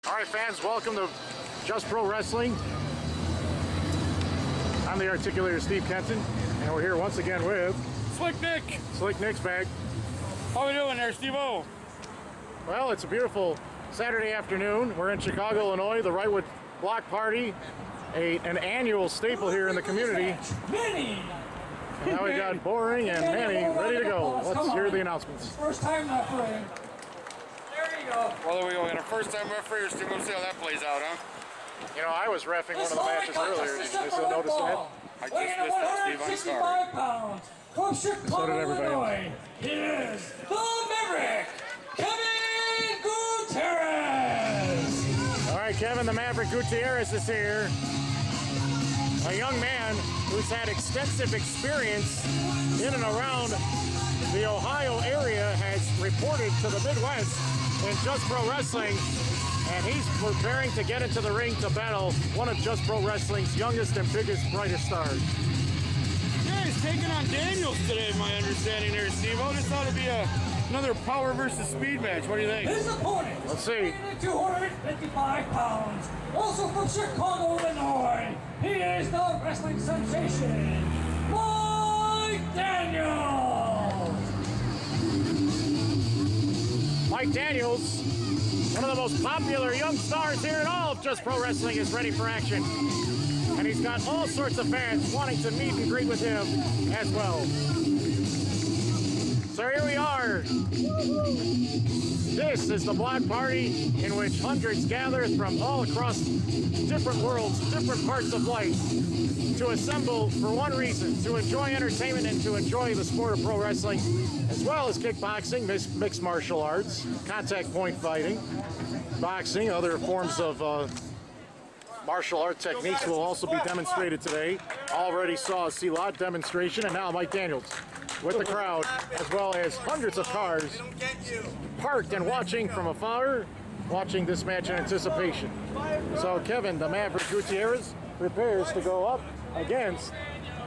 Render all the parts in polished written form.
All right, fans, welcome to Just Pro Wrestling. I'm the articulator, Steve Kenton, and we're here once again with Slick Nick. Slick Nick's back. How we doing there, Steve-O? Well, it's a beautiful Saturday afternoon. We're in Chicago, Illinois, the Wrightwood Block Party, an annual staple here in the the Manny! And now we got Boring and Manny ready to go. Let's hear the announcements. First time referee. There you go. Well, there we go. We got a first-time referee, Steve. We'll see how that plays out, huh? You know, I was reffing one of the matches earlier. Did you still notice that? I just missed that, Steve. I'm sorry. Pounds, from Chicago, So did everybody Illinois, is the Maverick, Kevin Gutierrez. All right, Kevin the Maverick Gutierrez is here. A young man who's had extensive experience in and around the Ohio area, has reported to the Midwest in Just Pro Wrestling, and he's preparing to get into the ring to battle one of Just Pro Wrestling's youngest and biggest, brightest stars. Yeah, he's taking on Daniels today, my understanding there, Steve. This ought to be another power versus speed match. What do you think? His opponent, Let's see. 255 pounds, also from Chicago, Illinois. He is the wrestling sensation, Mike Daniels. Mike Daniels, one of the most popular young stars here in all of Just Pro Wrestling, is ready for action. And he's got all sorts of fans wanting to meet and greet with him as well. So here we are. This is the block party in which hundreds gather from all across different worlds, different parts of life, to assemble for one reason: to enjoy entertainment and to enjoy the sport of pro wrestling, as well as kickboxing, mixed martial arts, contact point fighting, boxing, other forms of martial art techniques will also be demonstrated today. Already saw a Silat demonstration, and now Mike Daniels with the crowd, as well as hundreds of cars parked and watching from afar, watching this match in anticipation. So Kevin, the Maverick Gutierrez, prepares to go up against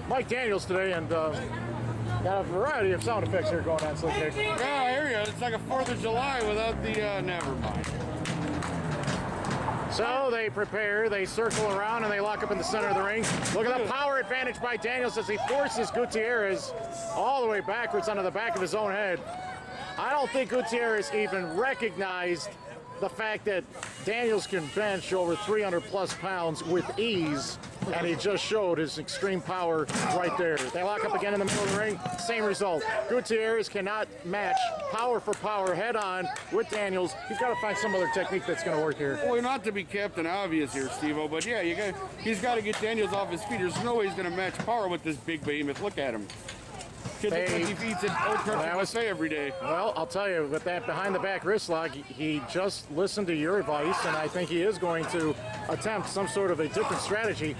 Mike Daniels today, and got a variety of sound effects here going on, Slick Nick. Yeah, I hear you. It's like a 4th of July without the, never mind. So they prepare, they circle around, and they lock up in the center of the ring. Look at the power advantage by Daniels as he forces Gutierrez all the way backwards onto the back of his own head. I don't think Gutierrez even recognized the fact that Daniels can bench over 300 plus pounds with ease, and he just showed his extreme power right there. They lock up again in the middle of the ring, same result. Gutierrez cannot match power for power head on with Daniels. He's got to find some other technique that's going to work here. Well, not to be Captain Obvious here, Steve-O, but yeah, he's got to get Daniels off his feet. There's no way he's going to match power with this big behemoth. Look at him. Kid looks like he feeds an old country every day. Well, I'll tell you, with that behind-the-back wrist lock, he just listened to your advice, and I think he is going to attempt some sort of a different strategy.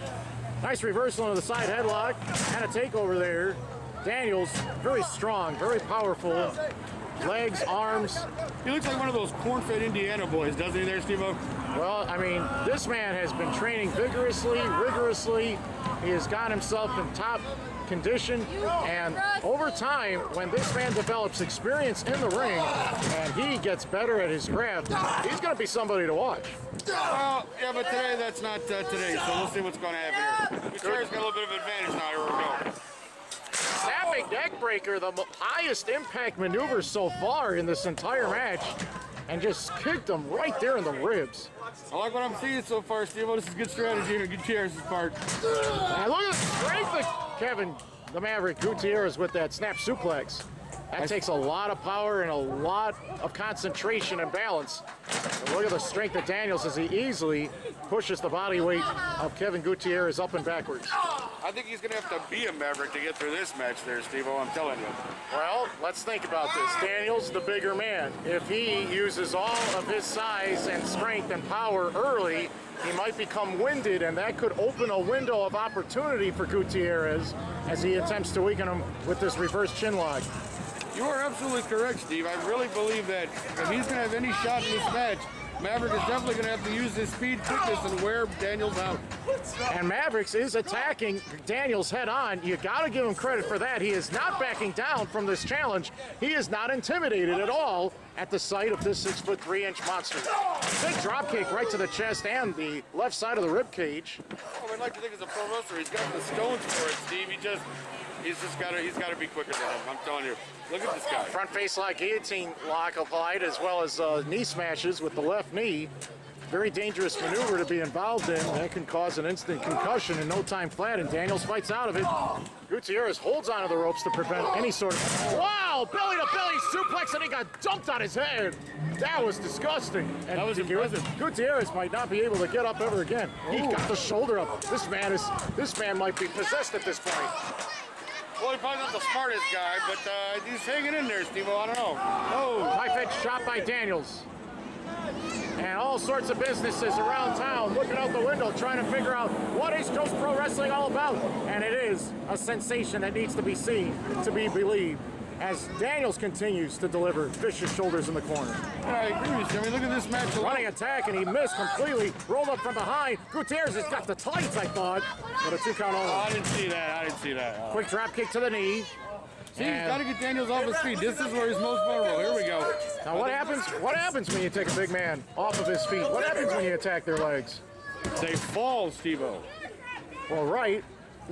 Nice reversal into the side headlock, and a takeover there. Daniels, very strong, very powerful. Legs, arms. He looks like one of those corn-fed Indiana boys, doesn't he there, Steve-O? Well, I mean, this man has been training vigorously, rigorously. He has got himself in top condition, and over time, when this man develops experience in the ring and he gets better at his craft, he's going to be somebody to watch. Well, yeah, but today that's not today, so we'll see what's going to happen here. Gutierrez got a little bit of advantage now. Here we go. Snapping neck breaker, the highest impact maneuver so far in this entire match, and just kicked him right there in the ribs. I like what I'm seeing so far, Steve-O. This is good strategy on Gutierrez's part. And look at the strength of Kevin, the Maverick Gutierrez, with that snap suplex. That takes a lot of power and a lot of concentration and balance. And look at the strength of Daniels as he easily pushes the body weight of Kevin Gutierrez up and backwards. I think he's going to have to be a Maverick to get through this match there, Steve-O, I'm telling you. Well, let's think about this. Daniels, the bigger man. If he uses all of his size and strength and power early, he might become winded, and that could open a window of opportunity for Gutierrez as he attempts to weaken him with this reverse chin lock. You are absolutely correct, Steve. I really believe that if he's going to have any shot in this match, Maverick is definitely going to have to use his speed, quickness, and wear Daniels out. And Mavericks is attacking Daniels head on. You got to give him credit for that. He is not backing down from this challenge. He is not intimidated at all at the sight of this 6'3" monster. Big drop kick right to the chest and the left side of the rib cage. Well, I'd like to think as a pro wrestler, he's got the stones for it, Steve. He's got to be quicker than him. I'm telling you. Look at this guy. Front face lock, guillotine lock applied, as well as knee smashes with the left knee. Very dangerous maneuver to be involved in. That can cause an instant concussion in no time flat, and Daniels fights out of it. Gutierrez holds onto the ropes to prevent any sort of... Wow! Belly to belly suplex, and he got dumped on his head. That was disgusting. And that was impressive. Gutierrez might not be able to get up ever again. He got the shoulder up. This man might be possessed at this point. Well, he's probably not the smartest guy, but he's hanging in there, Steve-O. I don't know. Oh, high-pitch shot by Daniels. And all sorts of businesses around town looking out the window trying to figure out what is Coast Pro Wrestling all about. And it is a sensation that needs to be seen to be believed as Daniels continues to deliver vicious shoulders in the corner. Yeah, I agree with you. I mean, look at this match. Running attack, and he missed completely. Rolled up from behind. Gutierrez has got the tights, I thought. But a 2 count only. Oh, I didn't see that. Quick drop kick to the knee. See, he's got to get Daniels off his feet. This is where he's most vulnerable. Here we go. Now, what happens when you take a big man off of his feet? What happens when you attack their legs? They fall, Steve-O. Well, right.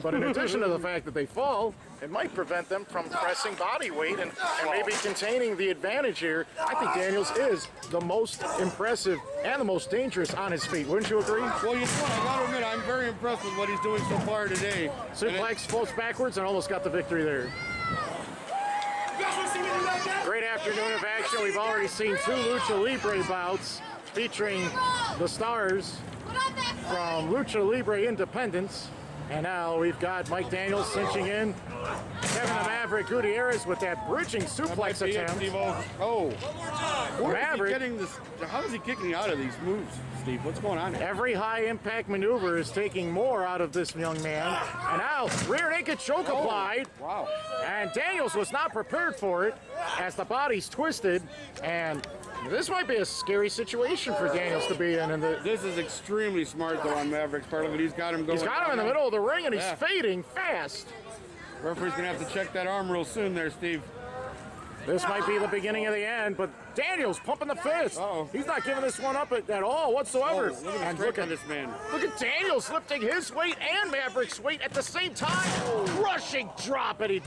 But in addition to the fact that they fall, it might prevent them from pressing body weight and maybe containing the advantage here. I think Daniels is the most impressive and the most dangerous on his feet. Wouldn't you agree? Well, you know what? I got to admit, I'm very impressed with what he's doing so far today. Suplex, floats backwards, and almost got the victory there. Great afternoon of action. We've already seen 2 Lucha Libre bouts featuring the stars from Lucha Libre Independence. And now we've got Mike Daniels cinching in. Kevin the Maverick Gutierrez with that bridging suplex attempt. Oh. Maverick. How is he kicking out of these moves, Steve? What's going on here? Every high impact maneuver is taking more out of this young man. And now rear naked choke applied. Wow. And Daniels was not prepared for it as the body's twisted. And this might be a scary situation for Daniels to be in. This is extremely smart, though, on Maverick's part of it. He's got him going. He's got him in the middle of the ring, and he's fading fast. Referee's going to have to check that arm real soon there, Steve. This might be the beginning of the end, but Daniels pumping the fist. He's not giving this one up at all whatsoever. Look at this man. Look at Daniels lifting his weight and Maverick's weight at the same time. Rushing drop, and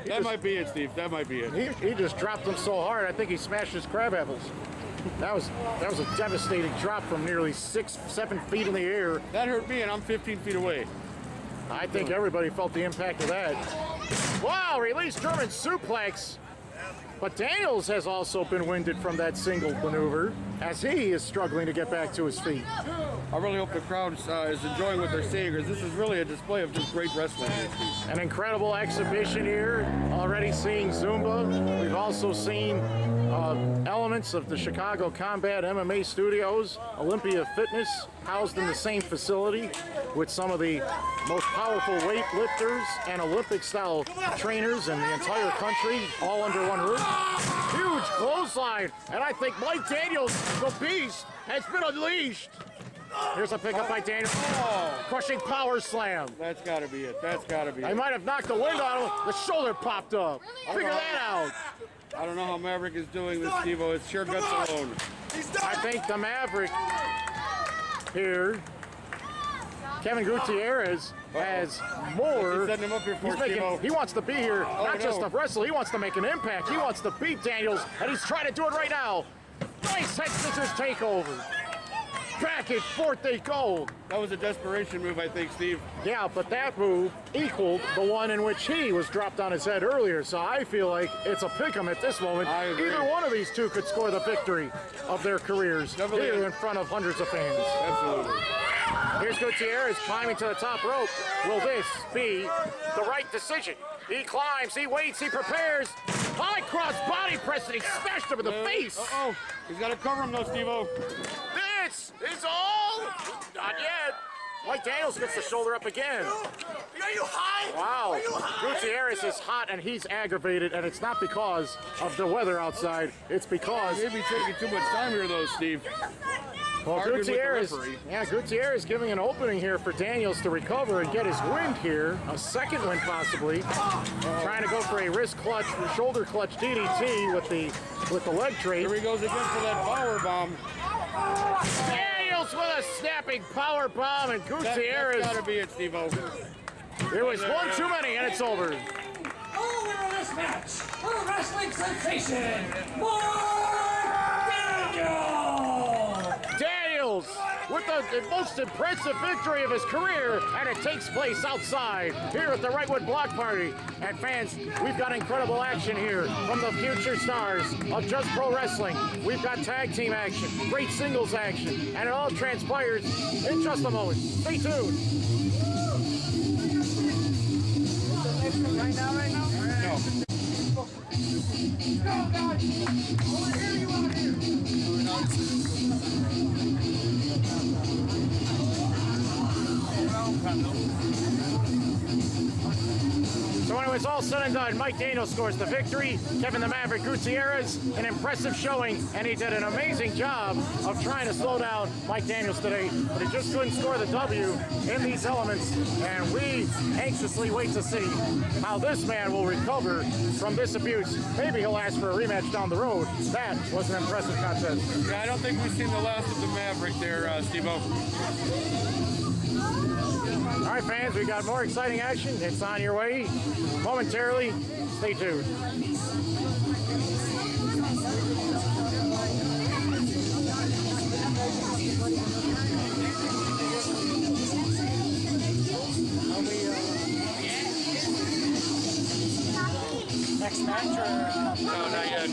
That might be it, Steve. That might be it. He just dropped him so hard, I think he smashed his crab apples. That was a devastating drop from nearly 6-7 feet in the air. That hurt me, and I'm 15 feet away. I think everybody felt the impact of that. Wow, release German suplex. But Daniels has also been winded from that single maneuver as he is struggling to get back to his feet. I really hope the crowd is enjoying what they're seeing, because this is really a display of just great wrestling. An incredible exhibition here. Already seeing Zumba. We've also seen elements of the Chicago Combat MMA Studios, Olympia Fitness, housed in the same facility with some of the most powerful weightlifters and Olympic-style trainers in the entire country, all under one roof. Huge clothesline, and I think Mike Daniels, the Beast, has been unleashed. Here's a pickup by Daniels. Crushing power slam. That's got to be it. That's got to be it. I might have knocked the wind out of him. The shoulder popped up. Figure that out. I don't know how Maverick is doing this, Steve-O. It's sheer guts alone. I think the Maverick here, Kevin Gutierrez, has more. Setting him up here for He wants to be here, not just to wrestle. He wants to make an impact. He wants to beat Daniels, and he's trying to do it right now. Nice head scissors takeover. Back and forth they go. That was a desperation move, I think, Steve. Yeah, but that move equaled the one in which he was dropped on his head earlier. So I feel like it's a pick'em at this moment. I agree. Either one of these two could score the victory of their careers here in front of hundreds of fans. Absolutely. Here's Gutierrez climbing to the top rope. Will this be the right decision? He climbs, he waits, he prepares. High cross body press, and he smashed him in the face. He's got to cover him, though, Steve-O. This is all. Not yet. Mike Daniels gets the shoulder up again. Are you high? Wow. Are you high? Gutierrez is hot and he's aggravated, and it's not because of the weather outside. It's because Maybe taking too much time here, though, Steve. well, Argued with the Gutierrez, referee. Gutierrez giving an opening here for Daniels to recover and get his wind here, a second win possibly. Trying to go for a wrist clutch, shoulder clutch DDT with the leg trade. Here he goes again for that power bomb. Daniels with a snapping power bomb, and Gutierrez. That's gotta be it, Steve-O. There was one too many, and it's over. The winner of this match, the wrestling sensation, Mike Daniels! Daniels with the most impressive victory of his career, and it takes place outside here at the Wrightwood Block Party. And fans, we've got incredible action here from the future stars of Just Pro Wrestling. We've got tag team action, great singles action, and it all transpires in just a moment. Stay tuned. Right now? No. Go, guys! Over here, you out here! So when it was all said and done, Mike Daniels scores the victory. Kevin the Maverick Gutierrez, an impressive showing, and he did an amazing job of trying to slow down Mike Daniels today, but he just couldn't score the W in these elements, and we anxiously wait to see how this man will recover from this abuse. Maybe he'll ask for a rematch down the road. That was an impressive contest. Yeah, I don't think we've seen the last of the Maverick there, Steve-O. All right, fans, we got more exciting action. It's on your way momentarily. Stay tuned. Next match, or? No, not yet.